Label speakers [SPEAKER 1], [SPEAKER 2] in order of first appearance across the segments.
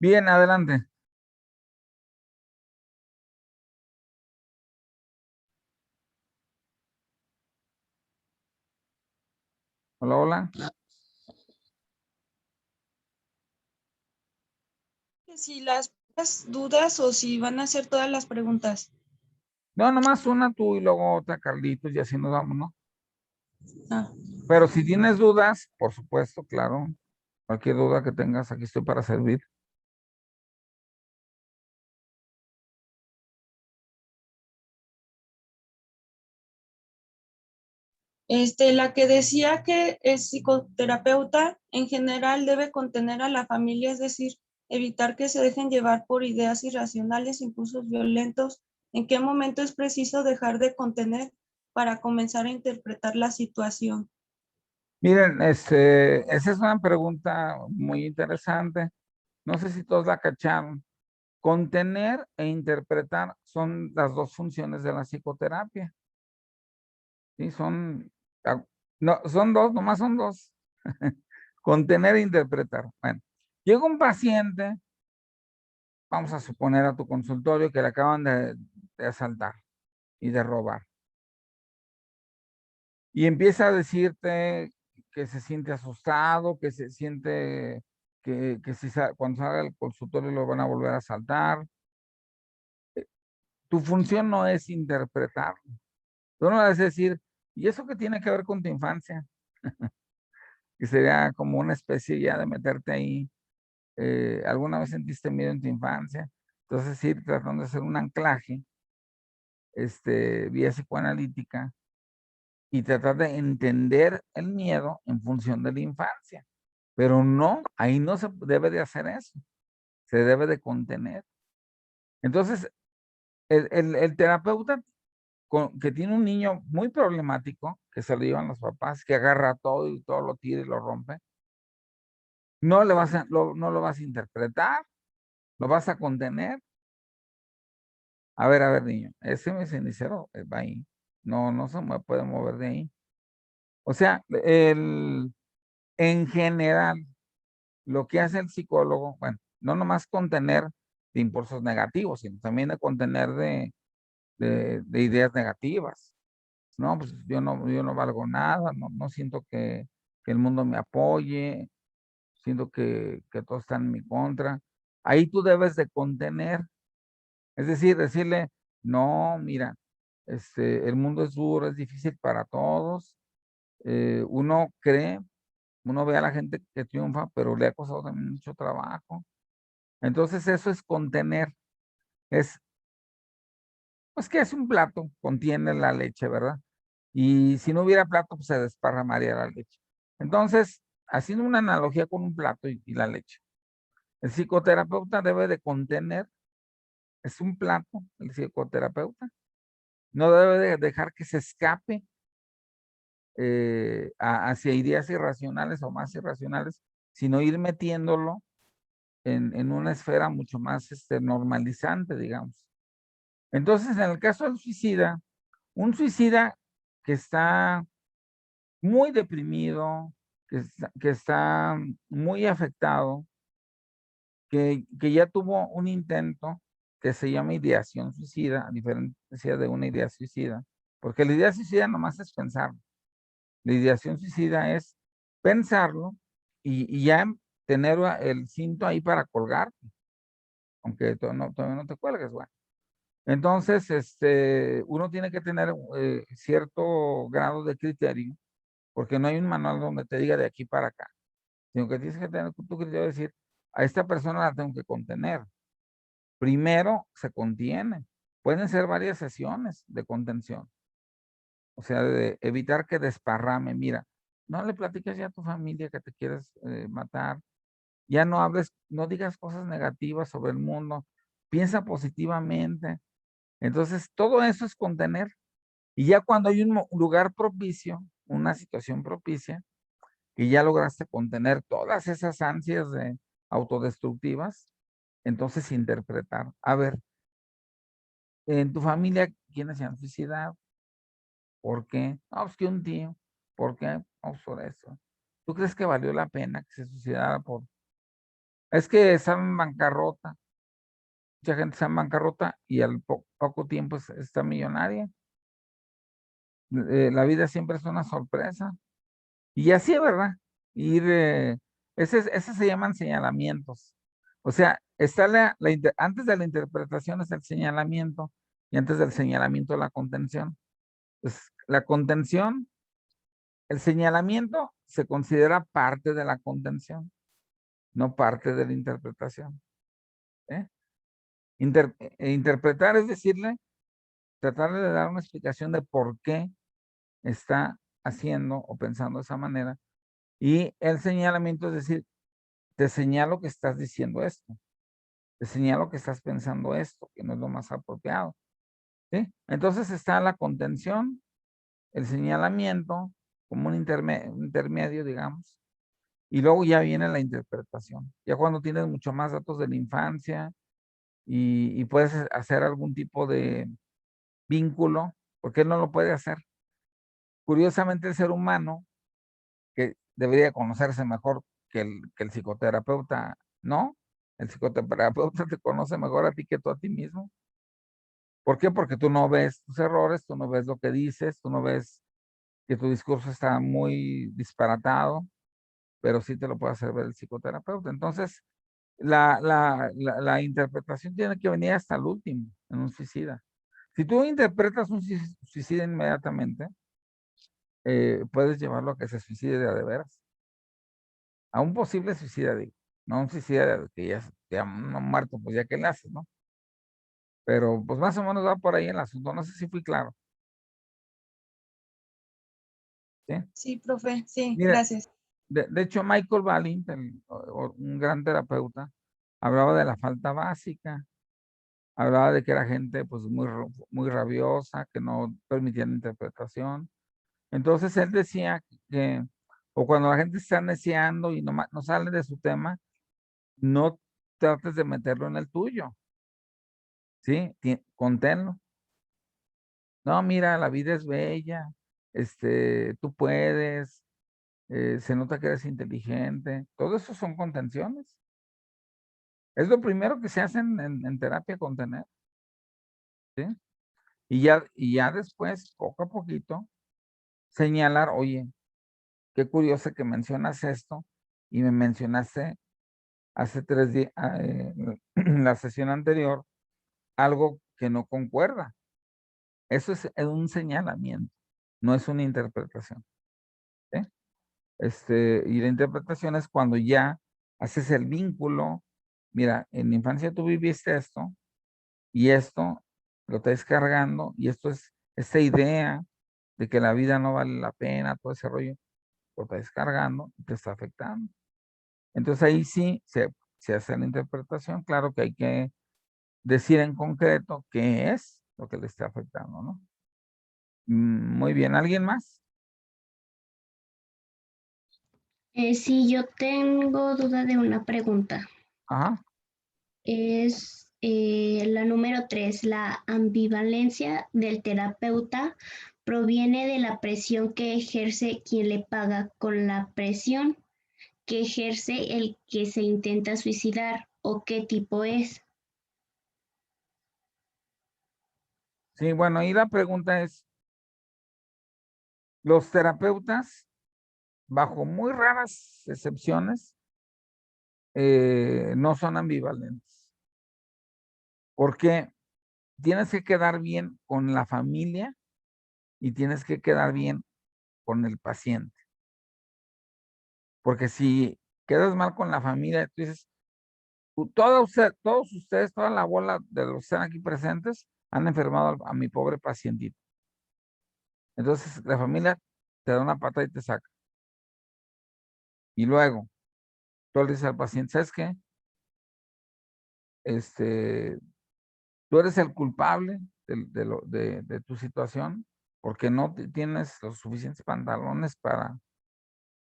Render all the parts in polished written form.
[SPEAKER 1] Bien, adelante. Hola, hola.
[SPEAKER 2] Si las dudas o si van a hacer todas las preguntas.
[SPEAKER 1] No, nomás una tú y luego otra, Carlitos, y así nos vamos, ¿no?
[SPEAKER 2] Ah,
[SPEAKER 1] Pero si tienes dudas, por supuesto, claro. Cualquier duda que tengas, aquí estoy para servir.
[SPEAKER 2] la que decía que el psicoterapeuta en general debe contener a la familia, es decir, evitar que se dejen llevar por ideas irracionales, impulsos violentos. ¿En qué momento es preciso dejar de contener para comenzar a interpretar la situación?
[SPEAKER 1] Miren, esa es una pregunta muy interesante. No sé si todos la cacharon. Contener e interpretar son las dos funciones de la psicoterapia. ¿Sí? Ah, no, son dos, nomás son dos. Contener e interpretar. Bueno, llega un paciente, vamos a suponer a tu consultorio que le acaban de asaltar y de robar. Y empieza a decirte que se siente asustado, que se siente que si cuando salga del consultorio lo van a volver a asaltar. Tu función no es interpretar. Tú no vas a decir, ¿y eso qué tiene que ver con tu infancia? Que sería como una especie ya de meterte ahí. ¿Alguna vez sentiste miedo en tu infancia? Entonces ir tratando de hacer un anclaje, vía psicoanalítica, y tratar de entender el miedo en función de la infancia. Pero no, ahí no se debe de hacer eso, se debe de contener. Entonces, el terapeuta que tiene un niño muy problemático, que se lo llevan los papás, que agarra todo y todo lo tira y lo rompe, no lo vas a interpretar, lo vas a contener. A ver, niño, ese mi cenicero va ahí. No, no se puede mover de ahí. O sea, en general, lo que hace el psicólogo, bueno, no nomás contener de impulsos negativos, sino también de contener de ideas negativas. No, pues yo no valgo nada, no siento que el mundo me apoye, siento que todos están en mi contra. Ahí tú debes de contener, es decir, decirle, no, mira, el mundo es duro, es difícil para todos. Uno cree, uno ve a la gente que triunfa, pero le ha costado también mucho trabajo. Entonces eso es contener, es, pues que es un plato, contiene la leche, ¿verdad? Y si no hubiera plato, pues se desparramaría la leche. Entonces, haciendo una analogía con un plato y la leche, el psicoterapeuta debe de contener, es un plato, el psicoterapeuta, no debe de dejar que se escape hacia ideas irracionales o más irracionales, sino ir metiéndolo en una esfera mucho más normalizante, digamos. Entonces, en el caso del suicida, un suicida que está muy deprimido, que está muy afectado, que ya tuvo un intento que se llama ideación suicida, a diferencia de una idea suicida, porque la idea suicida nomás es pensarlo. La ideación suicida es pensarlo y ya tener el cinto ahí para colgar, aunque todavía no te cuelgues, bueno. Entonces, uno tiene que tener cierto grado de criterio, porque no hay un manual donde te diga de aquí para acá, sino que tienes que tener tu criterio de decir, a esta persona la tengo que contener. Primero se contiene. Pueden ser varias sesiones de contención. O sea, de evitar que desparrame. Mira, no le platiques ya a tu familia que te quieres matar. Ya no hables, no digas cosas negativas sobre el mundo. Piensa positivamente. Entonces, todo eso es contener. Y ya cuando hay un lugar propicio, una situación propicia, y ya lograste contener todas esas ansias autodestructivas, entonces interpretar. A ver, en tu familia, ¿quiénes se han suicidado? ¿Por qué? No, pues que un tío. ¿Por qué? No, pues por eso. ¿Tú crees que valió la pena que se suicidara Es que está en bancarrota. Mucha gente está en bancarrota y al poco tiempo está millonaria. La vida siempre es una sorpresa. Y así, ¿verdad? Ir, ese se llaman señalamientos. O sea, está antes de la interpretación es el señalamiento y antes del señalamiento la contención. Pues la contención, el señalamiento se considera parte de la contención, no parte de la interpretación. ¿Eh? Interpretar es decirle, tratarle de dar una explicación de por qué está haciendo o pensando de esa manera. Y el señalamiento es decir, te señalo que estás diciendo esto, te señalo que estás pensando esto, que no es lo más apropiado. ¿Sí? Entonces está la contención, el señalamiento, como un intermedio, digamos, y luego ya viene la interpretación. Ya cuando tienes mucho más datos de la infancia y puedes hacer algún tipo de vínculo, porque él no lo puede hacer. Curiosamente, el ser humano, que debería conocerse mejor que el psicoterapeuta, ¿no? El psicoterapeuta te conoce mejor a ti que tú a ti mismo. ¿Por qué? Porque tú no ves tus errores, tú no ves lo que dices, tú no ves que tu discurso está muy disparatado, pero sí te lo puede hacer ver el psicoterapeuta. Entonces, la interpretación tiene que venir hasta el último, en un suicida. Si tú interpretas un suicida inmediatamente, puedes llevarlo a que se suicide de veras. A un posible suicida, digo. No un suicida que ya no muerto, pues ya que le haces, ¿no? Pero pues más o menos va por ahí el asunto. No sé si fui claro. ¿Sí?
[SPEAKER 2] Sí, profe, sí,
[SPEAKER 1] Mira,
[SPEAKER 2] gracias.
[SPEAKER 1] de hecho, Michael Balint, un gran terapeuta, hablaba de la falta básica, hablaba de que era gente pues muy rabiosa, que no permitían interpretación. Entonces él decía que, o cuando la gente está neciando y no sale de su tema, no trates de meterlo en el tuyo, ¿sí? Conténlo. No, mira, la vida es bella, tú puedes, se nota que eres inteligente, todo eso son contenciones. Es lo primero que se hace en terapia, contener, ¿sí? Y ya después, poco a poquito, señalar, oye, qué curioso que mencionas esto y me mencionaste hace 3 días, en la sesión anterior, algo que no concuerda. Eso es un señalamiento, no es una interpretación. ¿Sí? Y la interpretación es cuando ya haces el vínculo. Mira, en la infancia tú viviste esto y esto lo estás cargando y esto es esta idea de que la vida no vale la pena, todo ese rollo, lo estás cargando y te está afectando. Entonces ahí sí se hace la interpretación. Claro que hay que decir en concreto qué es lo que le está afectando, ¿no? Muy bien, ¿alguien más?
[SPEAKER 3] Sí, yo tengo duda de una pregunta.
[SPEAKER 1] Ajá.
[SPEAKER 3] Es la número 3. La ambivalencia del terapeuta proviene de la presión que ejerce quien le paga con la presión que ejerce el que se intenta suicidar o qué tipo es.
[SPEAKER 1] Sí, bueno, ahí la pregunta es, los terapeutas, bajo muy raras excepciones, no son ambivalentes. Porque tienes que quedar bien con la familia y tienes que quedar bien con el paciente. Porque si quedas mal con la familia, tú dices, todos ustedes, toda la bola de los que están aquí presentes, han enfermado a mi pobre pacientito. Entonces la familia te da una pata y te saca. Y luego, tú le dices al paciente, ¿sabes qué? Tú eres el culpable de tu situación porque no tienes los suficientes pantalones para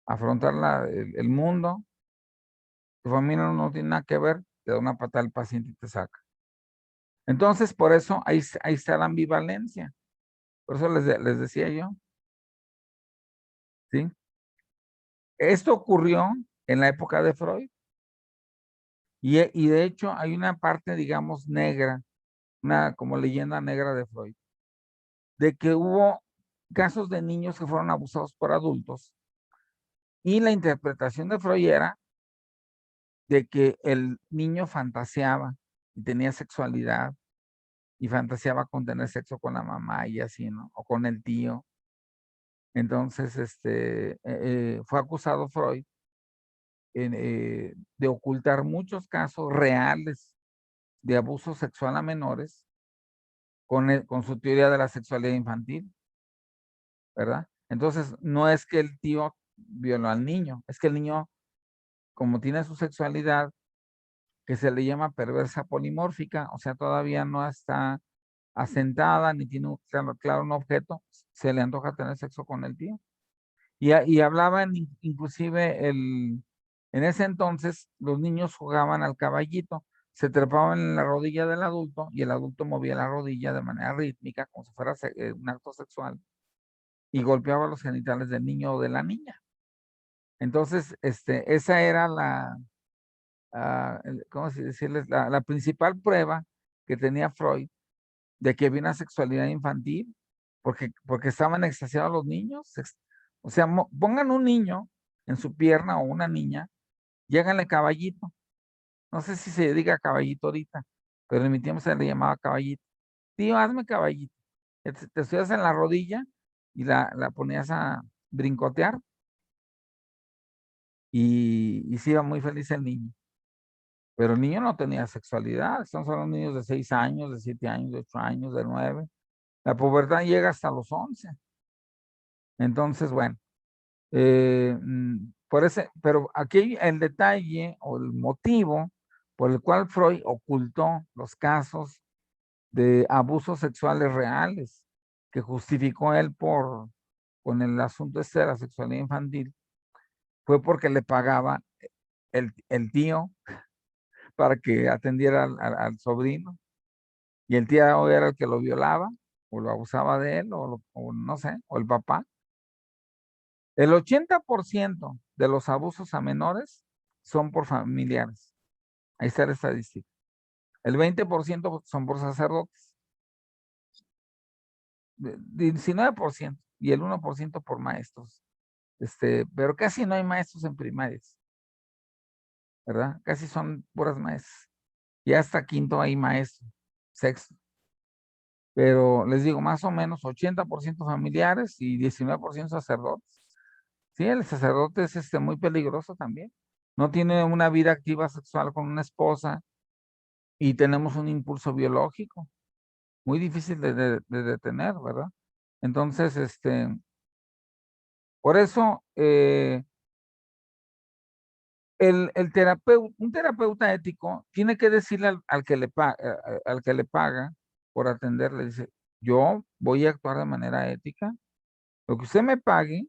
[SPEAKER 1] afrontar el mundo. Tu familia no tiene nada que ver, te da una patada al paciente y te saca. Entonces, por eso ahí está la ambivalencia. Por eso les decía yo, ¿sí? Esto ocurrió en la época de Freud. Y de hecho hay una parte, digamos, negra, una como leyenda negra de Freud, de que hubo casos de niños que fueron abusados por adultos y la interpretación de Freud era de que el niño fantaseaba y tenía sexualidad y fantaseaba con tener sexo con la mamá y así, ¿no? O con el tío. Entonces, fue acusado Freud de ocultar muchos casos reales de abuso sexual a menores con su teoría de la sexualidad infantil, ¿verdad? Entonces, no es que el tío violó al niño, es que el niño, como tiene su sexualidad, que se le llama perversa polimórfica, o sea, todavía no está asentada ni tiene claro un objeto, se le antoja tener sexo con el tío. Y hablaban inclusive en ese entonces los niños jugaban al caballito, se trepaban en la rodilla del adulto y el adulto movía la rodilla de manera rítmica, como si fuera un acto sexual, y golpeaba los genitales del niño o de la niña. Entonces, esa era ¿cómo decirles? La principal prueba que tenía Freud de que había una sexualidad infantil, porque estaban extasiados los niños. O sea, pongan un niño en su pierna o una niña y háganle caballito. No sé si se diga caballito ahorita, pero en mi tiempo se le llamaba caballito. Tío, hazme caballito. Te subías en la rodilla y la ponías a brincotear y se iba muy feliz el niño. Pero el niño no tenía sexualidad. Estamos hablando de niños de 6 años, de 7 años, de 8 años, de 9. La pubertad llega hasta los 11. Entonces, bueno, pero aquí el detalle o el motivo por el cual Freud ocultó los casos de abusos sexuales reales que justificó él con el asunto de la sexualidad infantil fue porque le pagaba el tío para que atendiera al sobrino y el tío era el que lo violaba o lo abusaba de él o no sé, o el papá. El 80% de los abusos a menores son por familiares. Ahí está la estadística. El 20% son por sacerdotes. 19% y el 1% por maestros. Pero casi no hay maestros en primarias, ¿verdad? Casi son puras maestras. Y hasta quinto hay maestro, sexto. Pero les digo, más o menos 80% familiares y 19% sacerdotes. Sí, el sacerdote es muy peligroso también. No tiene una vida activa sexual con una esposa y tenemos un impulso biológico muy difícil de detener, ¿verdad? Entonces, por eso, un terapeuta ético tiene que decirle al que le paga por atenderle, dice, yo voy a actuar de manera ética. Lo que usted me pague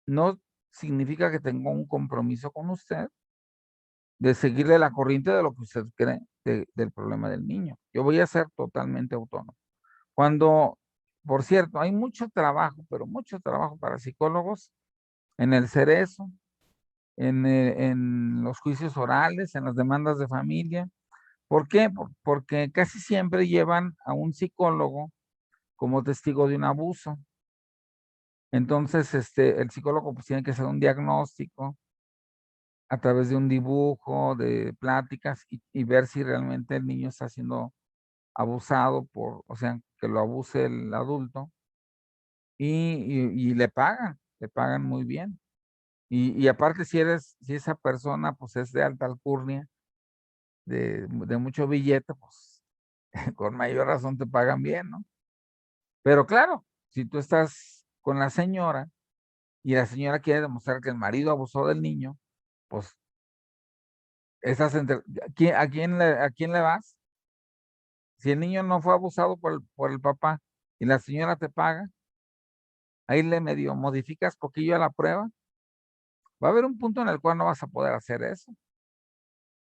[SPEAKER 1] no significa que tengo un compromiso con usted de seguirle la corriente de lo que usted cree del problema del niño. Yo voy a ser totalmente autónomo. Cuando, por cierto, hay mucho trabajo, pero mucho trabajo para psicólogos en el cerezo, en los juicios orales, en las demandas de familia. ¿Por qué? Porque casi siempre llevan a un psicólogo como testigo de un abuso. Entonces, el psicólogo pues tiene que hacer un diagnóstico a través de un dibujo, de pláticas y ver si realmente el niño está siendo abusado o sea, que lo abuse el adulto y le pagan muy bien. Y aparte si esa persona pues es de alta alcurnia, de mucho billete, pues con mayor razón te pagan bien, ¿no? Pero claro, si tú estás con la señora y la señora quiere demostrar que el marido abusó del niño, pues estás ¿a quién le vas? Si el niño no fue abusado por el papá y la señora te paga, ahí le medio modificas poquillo a la prueba, va a haber un punto en el cual no vas a poder hacer eso.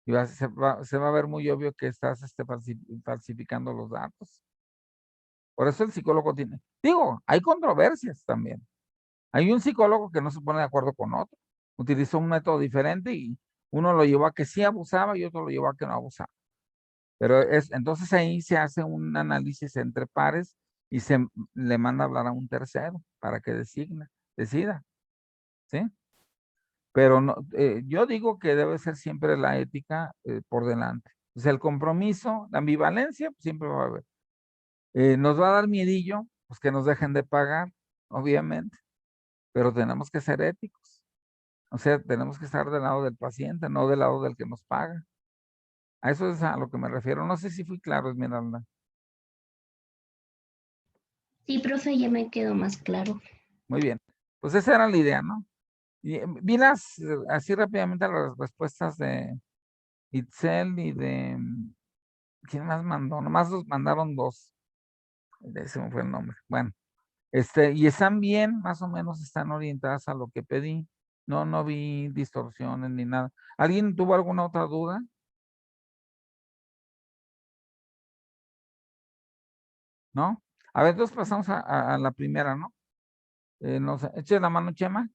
[SPEAKER 1] Y se va a ver muy obvio que estás falsificando los datos. Por eso el psicólogo hay controversias también. Hay un psicólogo que no se pone de acuerdo con otro, utilizó un método diferente Uno lo llevó a que sí abusaba y otro lo llevó a que no abusaba. Pero entonces ahí se hace un análisis entre pares y se le manda a hablar a un tercero para que decida, ¿sí? Pero no, yo digo que debe ser siempre la ética por delante. O sea, el compromiso, la ambivalencia, pues, siempre va a haber. Nos va a dar miedillo, pues que nos dejen de pagar, obviamente, pero tenemos que ser éticos. O sea, tenemos que estar del lado del paciente, no del lado del que nos paga. A eso es a lo que me refiero. No sé si fui claro, Esmeralda.
[SPEAKER 3] Sí, profe, ya me quedó más claro.
[SPEAKER 1] Muy bien. Pues esa era la idea, ¿no? Y vi así rápidamente las respuestas de Itzel y de, ¿quién más mandó? Nomás nos mandaron dos. Ese me fue el nombre. Bueno, y están bien, más o menos están orientadas a lo que pedí. No vi distorsiones ni nada. ¿Alguien tuvo alguna otra duda? ¿No? A ver, entonces pasamos a la primera, ¿no? Nos eche la mano, Chema.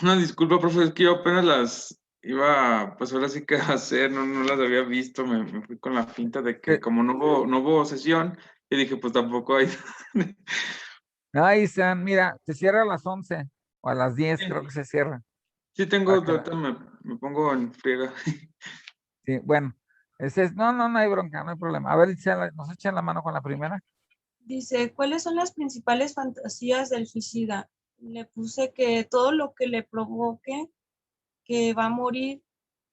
[SPEAKER 4] Una disculpa, profe, es que yo apenas las iba, pues ahora sí que a hacer, no las había visto, me fui con la finta de que como no hubo sesión, y dije, pues tampoco hay.
[SPEAKER 1] Ahí están, mira, se cierra a las 11 o a las 10,
[SPEAKER 4] Sí,
[SPEAKER 1] creo que se cierra.
[SPEAKER 4] sí tengo,
[SPEAKER 1] Para que
[SPEAKER 4] ahorita me pongo en friega.
[SPEAKER 1] sí, bueno, no hay bronca, no hay problema. A ver, Itzel, nos echan la mano con la primera.
[SPEAKER 2] Dice, ¿cuáles son las principales fantasías del suicida? Le puse que todo lo que le provoque que va a morir,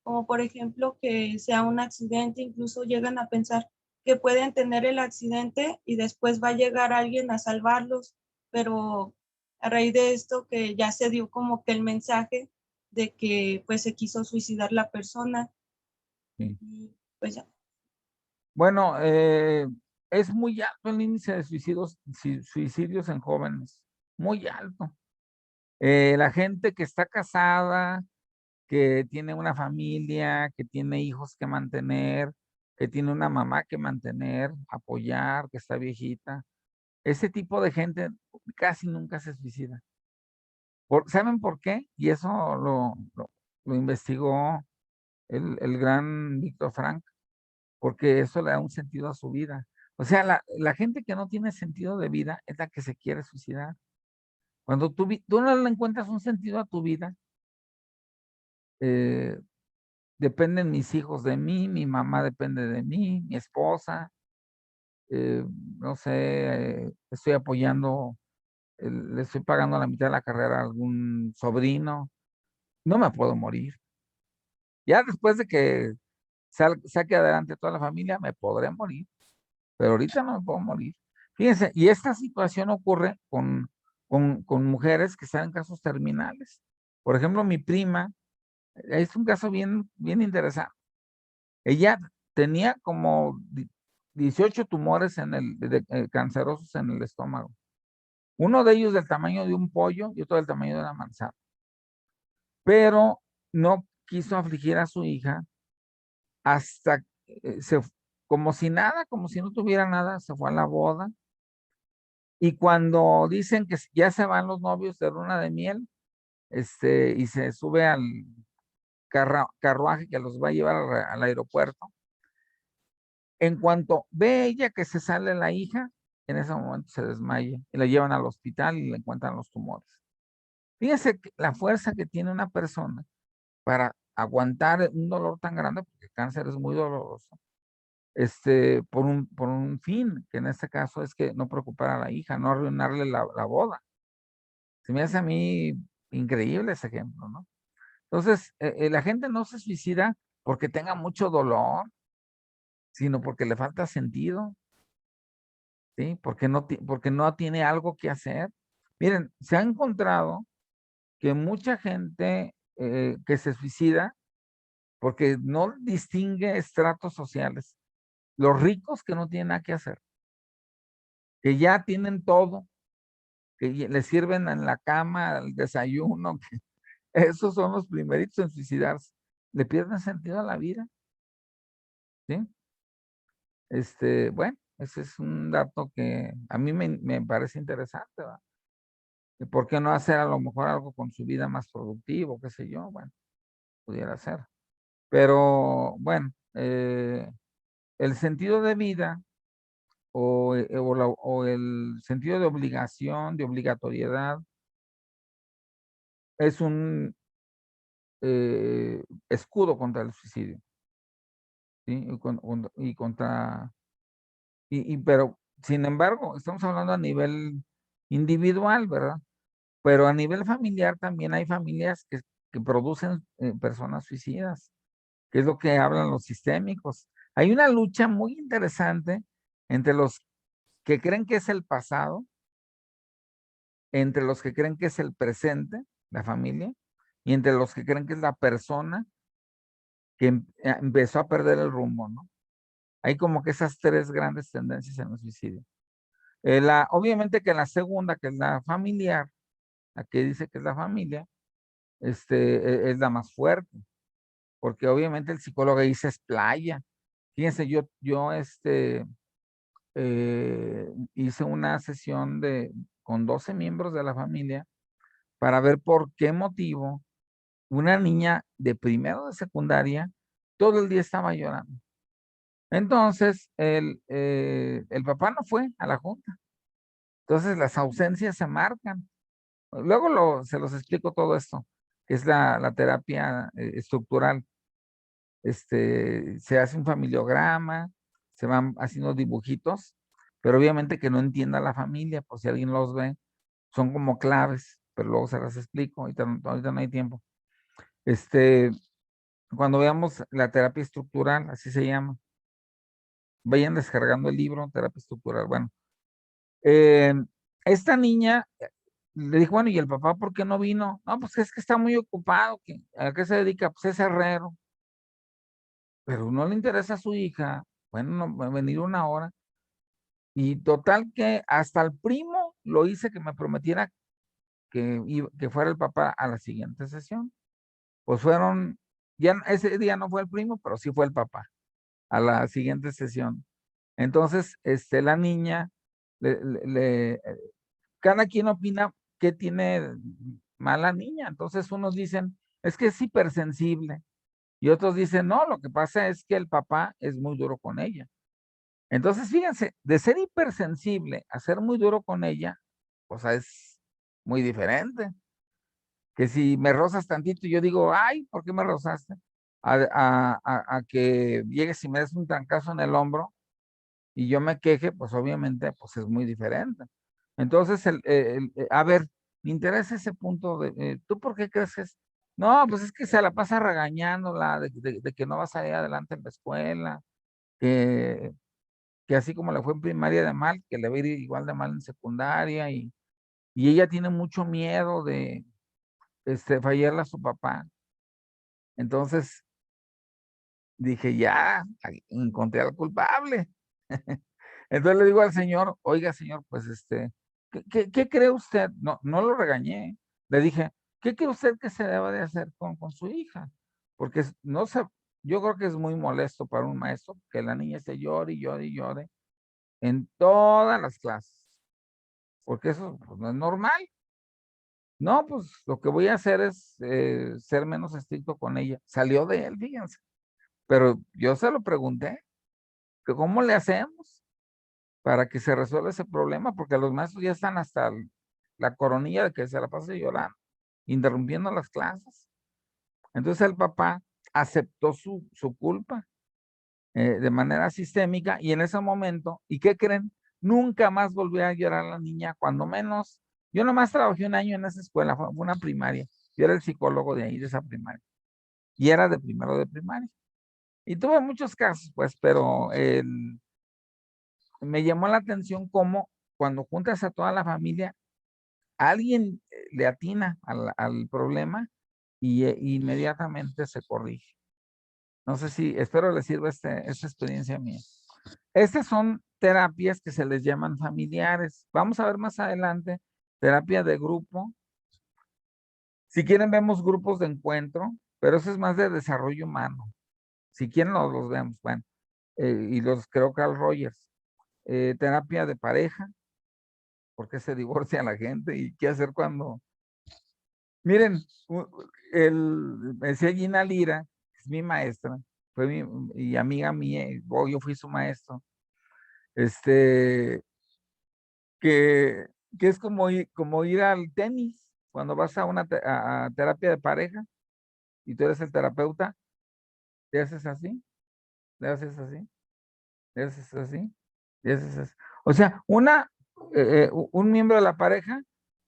[SPEAKER 2] como por ejemplo que sea un accidente, incluso llegan a pensar que pueden tener el accidente y después va a llegar alguien a salvarlos, pero a raíz de esto que ya se dio como que el mensaje de que pues se quiso suicidar la persona
[SPEAKER 1] Sí.
[SPEAKER 2] y pues ya.
[SPEAKER 1] Bueno, es muy alto el índice de suicidios en jóvenes, muy alto. La gente que está casada, que tiene una familia, que tiene hijos que mantener, que tiene una mamá que mantener, apoyar, que está viejita, ese tipo de gente casi nunca se suicida. ¿Saben por qué? Y eso lo investigó el gran Víctor Frank, porque eso le da un sentido a su vida. O sea, la gente que no tiene sentido de vida es la que se quiere suicidar. Cuando tú no le encuentras un sentido a tu vida, eh, dependen mis hijos de mí, mi mamá depende de mí, mi esposa, no sé, estoy apoyando, le estoy pagando la mitad de la carrera a algún sobrino, no me puedo morir. Ya después de que saque adelante toda la familia, me podré morir, pero ahorita no me puedo morir. Fíjense, y esta situación ocurre con mujeres que están en casos terminales. Por ejemplo, mi prima, es un caso bien interesante. Ella tenía como 18 tumores cancerosos en el estómago. Uno de ellos del tamaño de un pollo y otro del tamaño de una manzana. Pero no quiso afligir a su hija hasta como si nada, como si no tuviera nada, se fue a la boda. Y cuando dicen que ya se van los novios de luna de miel, y se sube al carruaje que los va a llevar al aeropuerto, en cuanto ve ella que se sale la hija, en ese momento se desmaya y la llevan al hospital y le encuentran los tumores. Fíjense la fuerza que tiene una persona para aguantar un dolor tan grande, porque el cáncer es muy doloroso, por un fin, que en este caso es que no preocupar a la hija, no arruinarle la boda. Se me hace a mí increíble ese ejemplo, ¿no? Entonces, la gente no se suicida porque tenga mucho dolor, sino porque le falta sentido, ¿sí? Porque no tiene algo que hacer. Miren, se ha encontrado que mucha gente que se suicida porque no distingue estratos sociales. Los ricos que no tienen nada que hacer, que ya tienen todo, que les sirven en la cama, el desayuno, que esos son los primeritos en suicidarse. Le pierden sentido a la vida, ¿sí? Bueno, ese es un dato que a mí me parece interesante, ¿verdad? ¿Por qué no hacer a lo mejor algo con su vida más productivo, qué sé yo? Bueno, pudiera ser. Pero bueno, el sentido de vida o el sentido de obligación, de obligatoriedad, es un escudo contra el suicidio, ¿sí? Y contra, pero sin embargo, estamos hablando a nivel individual, ¿verdad? Pero a nivel familiar también hay familias que producen personas suicidas, que es lo que hablan los sistémicos. Hay una lucha muy interesante entre los que creen que es el pasado, entre los que creen que es el presente, la familia, y entre los que creen que es la persona que empezó a perder el rumbo, ¿no? Hay como que esas tres grandes tendencias en el suicidio. Obviamente que la segunda, que es la familiar, la que dice que es la familia, es la más fuerte, porque obviamente el psicólogo ahí se explaya. Fíjense, yo hice una sesión con 12 miembros de la familia para ver por qué motivo una niña de primero de secundaria todo el día estaba llorando. Entonces, el papá no fue a la junta. Entonces, las ausencias se marcan. Luego se los explico todo esto, que es la terapia estructural. Se hace un familiograma, se van haciendo dibujitos, pero obviamente que no entienda la familia, por si alguien los ve, son como claves, pero luego se las explico, ahorita no hay tiempo. Cuando veamos la terapia estructural, así se llama, vayan descargando el libro, terapia estructural. Bueno, esta niña le dijo, bueno, ¿y el papá por qué no vino? No, pues es que está muy ocupado. ¿A qué se dedica? Pues es herrero. Pero no le interesa a su hija. Bueno, no va a venir una hora. Y total que hasta el primo lo hice que me prometiera que fuera el papá a la siguiente sesión. Pues fueron, ya ese día no fue el primo, pero sí fue el papá a la siguiente sesión. Entonces, la niña, cada quien opina qué tiene mala niña. Entonces, unos dicen, es que es hipersensible. Y otros dicen, no, lo que pasa es que el papá es muy duro con ella. Entonces, fíjense, de ser hipersensible a ser muy duro con ella, o sea, es muy diferente. Que si me rozas tantito, yo digo, ay, ¿por qué me rozaste? A que llegues y me des un trancazo en el hombro y yo me queje, pues obviamente, pues es muy diferente. Entonces, a ver, me interesa ese punto ¿tú por qué crees que es? No, pues es que se la pasa regañándola de que no va a salir adelante en la escuela, que, que así como le fue en primaria de mal, que le va a ir igual de mal en secundaria y ella tiene mucho miedo de fallarle a su papá. Entonces dije, ya, encontré al culpable. Entonces le digo al señor, oiga, señor, pues ¿qué cree usted? No lo regañé. Le dije, ¿qué cree usted que se debe de hacer con su hija? Porque no sé, yo creo que es muy molesto para un maestro que la niña esté llore y llore y llore en todas las clases, porque eso pues, no es normal. No, pues lo que voy a hacer es ser menos estricto con ella. Salió de él, fíjense. Pero yo se lo pregunté, que ¿cómo le hacemos para que se resuelva ese problema? Porque los maestros ya están hasta la coronilla de que se la pase llorando, interrumpiendo las clases. Entonces el papá aceptó su culpa de manera sistémica y en ese momento, ¿y qué creen? Nunca más volvió a llorar la niña, cuando menos. Yo nomás trabajé un año en esa escuela, fue una primaria. Yo era el psicólogo de ahí, de esa primaria. Y era de primero de primaria. Y tuve muchos casos, pues, pero me llamó la atención cómo cuando juntas a toda la familia, alguien le atina al problema y inmediatamente se corrige. No sé si, espero les sirva esta experiencia mía. Estas son terapias que se les llaman familiares. Vamos a ver más adelante terapia de grupo. Si quieren vemos grupos de encuentro, pero eso es más de desarrollo humano. Si quieren los vemos, bueno, y los creo Carl Rogers. Terapia de pareja, ¿Por qué se divorcia la gente? ¿Y qué hacer cuando? Miren, me decía Gina Lira, que es mi maestra, fue y amiga mía, yo fui su maestro, este, que, que es como ir al tenis, cuando vas a a terapia de pareja y tú eres el terapeuta, te haces así, le haces así, le haces así, le haces así. O sea, un miembro de la pareja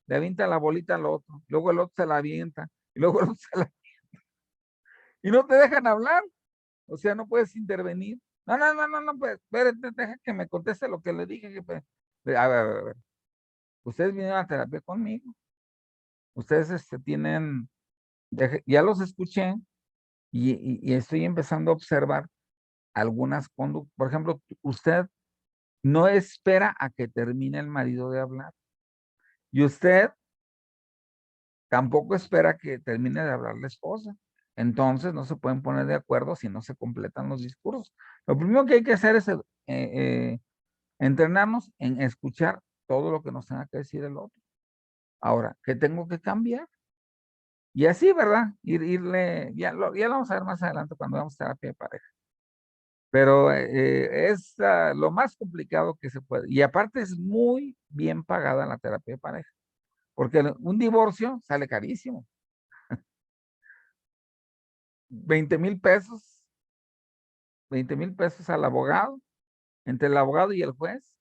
[SPEAKER 1] le avienta la bolita al otro, luego el otro se la avienta, y luego el otro se la... Y no te dejan hablar, o sea, no puedes intervenir. No, pues, espérate, deja que me conteste lo que le dije. A ver. Ustedes vinieron a terapia conmigo. Ustedes tienen, ya los escuché y estoy empezando a observar algunas conductas. Por ejemplo, usted no espera a que termine el marido de hablar. Y usted tampoco espera que termine de hablar la esposa. Entonces no se pueden poner de acuerdo si no se completan los discursos. Lo primero que hay que hacer es entrenarnos en escuchar todo lo que nos tenga que decir el otro. Ahora, ¿qué tengo que cambiar? Y así, ¿verdad? Irle, ya lo vamos a ver más adelante cuando hagamos terapia de pareja. Pero es lo más complicado que se puede. Y aparte es muy bien pagada la terapia de pareja. Porque un divorcio sale carísimo. 20,000 pesos. 20,000 pesos al abogado, entre el abogado y el juez.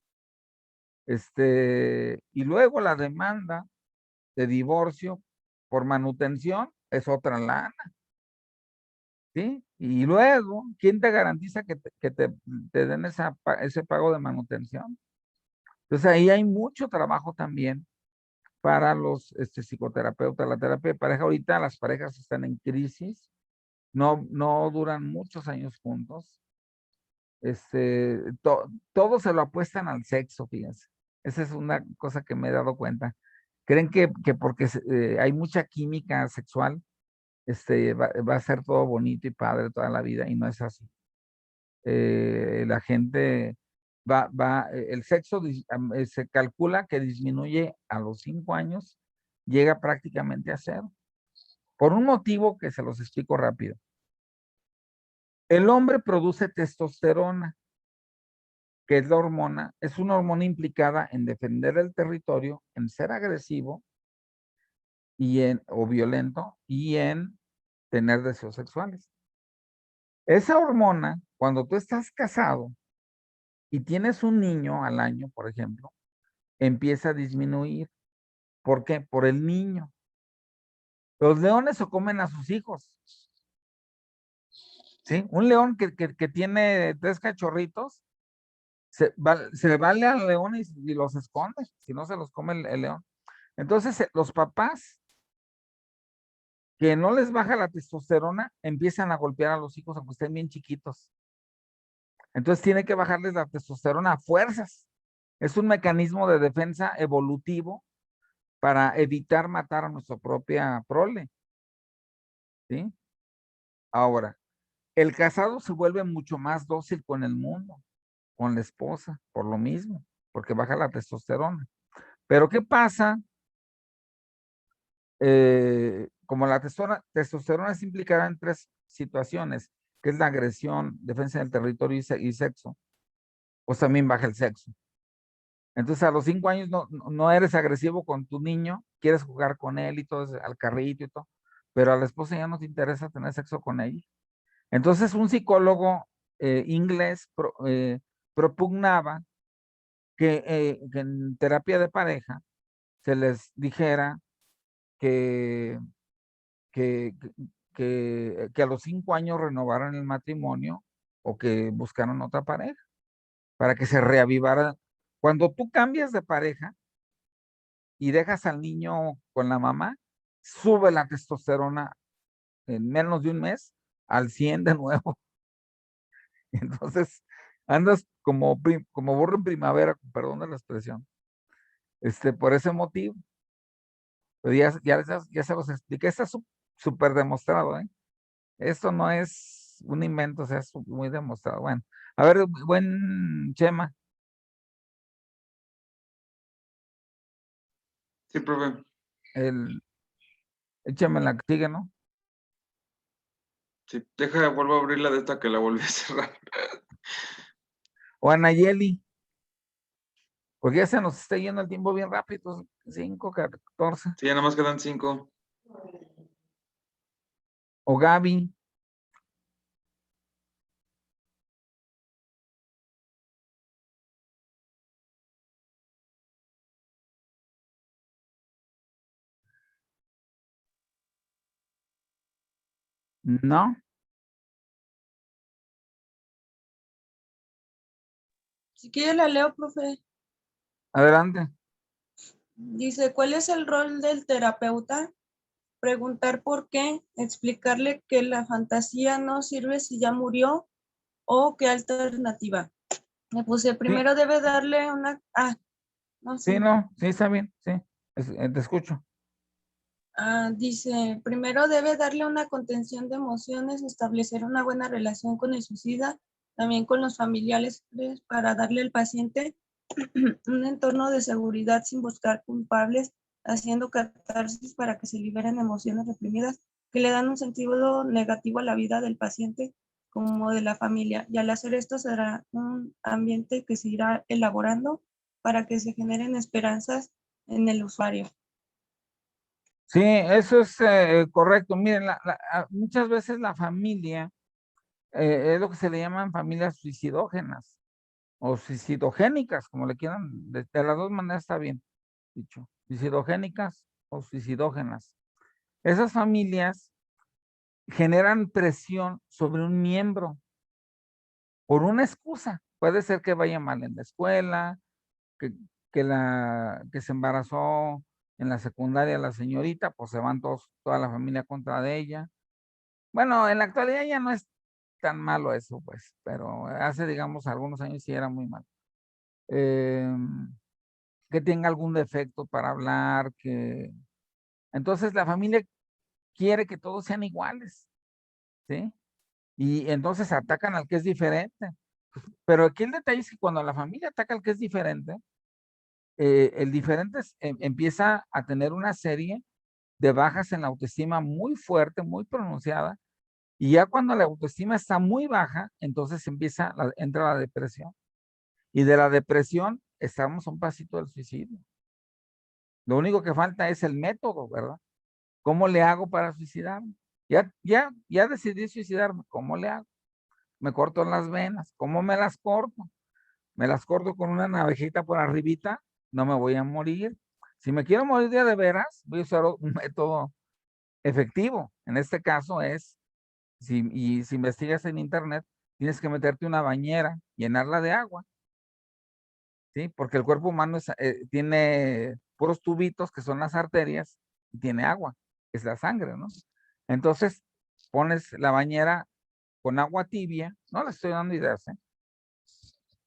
[SPEAKER 1] Y luego la demanda de divorcio por manutención es otra lana, ¿sí? Y luego, ¿quién te garantiza que te den ese pago de manutención? Entonces ahí hay mucho trabajo también para los psicoterapeutas. La terapia de pareja, ahorita las parejas están en crisis, no duran muchos años juntos. Todo se lo apuestan al sexo, fíjense. Esa es una cosa que me he dado cuenta. Creen que porque hay mucha química sexual, va a ser todo bonito y padre toda la vida, y no es así. La gente el sexo se calcula que disminuye a los 5 años, llega prácticamente a cero, por un motivo que se los explico rápido. El hombre produce testosterona, que es la hormona, es una hormona implicada en defender el territorio, en ser agresivo o violento y en tener deseos sexuales. Esa hormona, cuando tú estás casado y tienes un niño al año, por ejemplo, empieza a disminuir. ¿Por qué? Por el niño. Los leones se comen a sus hijos. ¿Sí? Un león que tiene 3 cachorritos, se vale al león y los esconde, si no se los come el león. Entonces, los papás que no les baja la testosterona, empiezan a golpear a los hijos aunque estén bien chiquitos. Entonces tiene que bajarles la testosterona a fuerzas. Es un mecanismo de defensa evolutivo para evitar matar a nuestra propia prole. ¿Sí? Ahora, el casado se vuelve mucho más dócil con el mundo, con la esposa, por lo mismo, porque baja la testosterona. Pero ¿qué pasa? Como la testosterona es implicada en 3 situaciones, que es la agresión, defensa del territorio y sexo, pues también baja el sexo. Entonces a los 5 años no eres agresivo con tu niño, quieres jugar con él y todo, al carrito y todo, pero a la esposa ya no te interesa tener sexo con ella. Entonces un psicólogo inglés propugnaba que en terapia de pareja se les dijera que, que, que a los 5 años renovaran el matrimonio o que buscaran otra pareja para que se reavivara. Cuando tú cambias de pareja y dejas al niño con la mamá, sube la testosterona en menos de un mes al 100 de nuevo. Entonces, andas como burro en primavera, perdón de la expresión, por ese motivo. Pero ya se los expliqué, está súper demostrado, ¿eh? Esto no es un invento, o sea, es muy demostrado. Bueno, a ver, buen Chema,
[SPEAKER 4] Sí, profe.
[SPEAKER 1] Échame la que sigue, ¿no?
[SPEAKER 4] Sí, deja, vuelvo a abrir la de esta que la volví a cerrar.
[SPEAKER 1] O Anayeli, porque ya se nos está yendo el tiempo bien rápido, 5, 14.
[SPEAKER 4] Sí, ya nada más quedan 5.
[SPEAKER 1] O Gaby. No,
[SPEAKER 2] Si quiere la leo, profe.
[SPEAKER 1] adelante.
[SPEAKER 2] Dice, ¿cuál es el rol del terapeuta? Preguntar por qué, explicarle que la fantasía no sirve si ya murió o qué alternativa. Me puse,
[SPEAKER 1] Sí,
[SPEAKER 2] primero debe darle una... no
[SPEAKER 1] sí,
[SPEAKER 2] sé.
[SPEAKER 1] no, sí, está bien, sí, te escucho.
[SPEAKER 2] Dice, primero debe darle una contención de emociones, establecer una buena relación con el suicida, también con los familiares, para darle al paciente un entorno de seguridad sin buscar culpables, haciendo catarsis para que se liberen emociones reprimidas que le dan un sentido negativo a la vida del paciente como de la familia. Y al hacer esto será un ambiente que se irá elaborando para que se generen esperanzas en el usuario.
[SPEAKER 1] Sí, eso es correcto. Miren, muchas veces la familia es lo que se le llaman familias suicidógenas o suicidogénicas, como le quieran, de las dos maneras está bien dicho, suicidogénicas o suicidógenas. Esas familias generan presión sobre un miembro por una excusa. Puede ser que vaya mal en la escuela, que, que se embarazó en la secundaria la señorita, pues se van toda la familia contra de ella. Bueno, en la actualidad ya no es tan malo eso, pues, pero hace, digamos, algunos años sí era muy malo. Que tenga algún defecto para hablar, que... Entonces la familia quiere que todos sean iguales, ¿sí? Y entonces atacan al que es diferente. Pero aquí el detalle es que cuando la familia ataca al que es diferente, el diferente empieza a tener una serie de bajas en la autoestima muy fuerte, muy pronunciada, y ya cuando la autoestima está muy baja, entonces entra la depresión. Y de la depresión estamos a un pasito del suicidio. Lo único que falta es el método, ¿verdad? ¿Cómo le hago para suicidarme? Ya decidí suicidarme, ¿cómo le hago? Me corto las venas, ¿cómo me las corto? Me las corto con una navajita por arribita, no me voy a morir. Si me quiero morir de veras, voy a usar un método efectivo. En este caso es, si investigas en internet, tienes que meterte una bañera, llenarla de agua, ¿sí? Porque el cuerpo humano tiene puros tubitos que son las arterias y tiene agua, que es la sangre, ¿no? Entonces, pones la bañera con agua tibia, no le estoy dando ideas, ¿eh?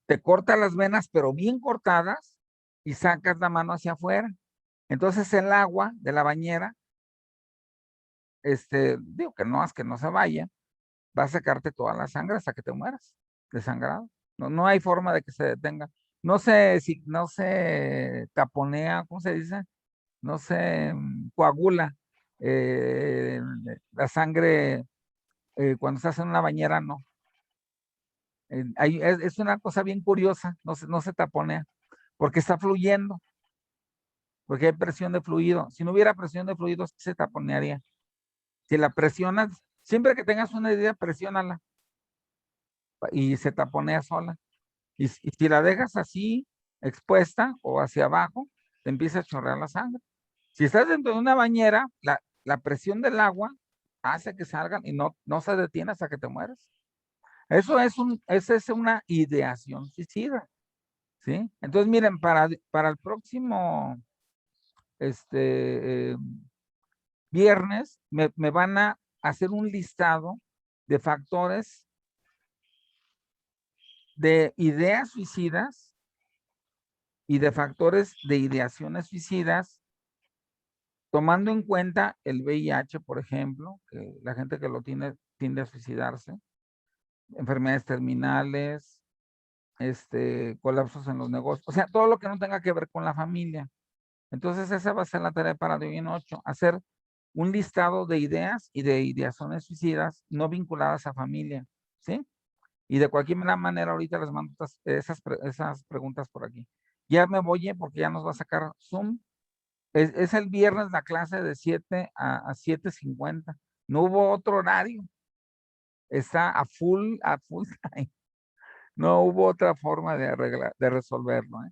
[SPEAKER 1] Te corta las venas, pero bien cortadas, y sacas la mano hacia afuera. Entonces el agua de la bañera, digo que no se vaya, va a sacarte toda la sangre hasta que te mueras, desangrado. No hay forma de que se detenga. No se taponea, ¿cómo se dice? No se coagula eh, la sangre cuando estás en una bañera, no. Es una cosa bien curiosa, no se taponea, porque está fluyendo, porque hay presión de fluido. Si no hubiera presión de fluido, se taponearía. Si la presionas, siempre que tengas una idea, presiónala y se taponea sola. Y si la dejas así, expuesta o hacia abajo, te empieza a chorrear la sangre. Si estás dentro de una bañera, la presión del agua hace que salgan y no se detiene hasta que te mueres. Esa es una ideación suicida, ¿sí? Entonces, miren, para el próximo viernes me van a hacer un listado de factores de ideas suicidas y de factores de ideaciones suicidas, tomando en cuenta el VIH, por ejemplo, que la gente que lo tiende a suicidarse, enfermedades terminales, colapsos en los negocios, o sea, todo lo que no tenga que ver con la familia. Entonces esa va a ser la tarea para de hoy en 8, hacer un listado de ideas y de ideaciones suicidas no vinculadas a familia, ¿sí? Y de cualquier manera ahorita les mando esas preguntas por aquí. Ya me voy porque ya nos va a sacar Zoom. Es el viernes la clase de 7 a 7:50. No hubo otro horario. Está a full time. No hubo otra forma de resolverlo, ¿eh?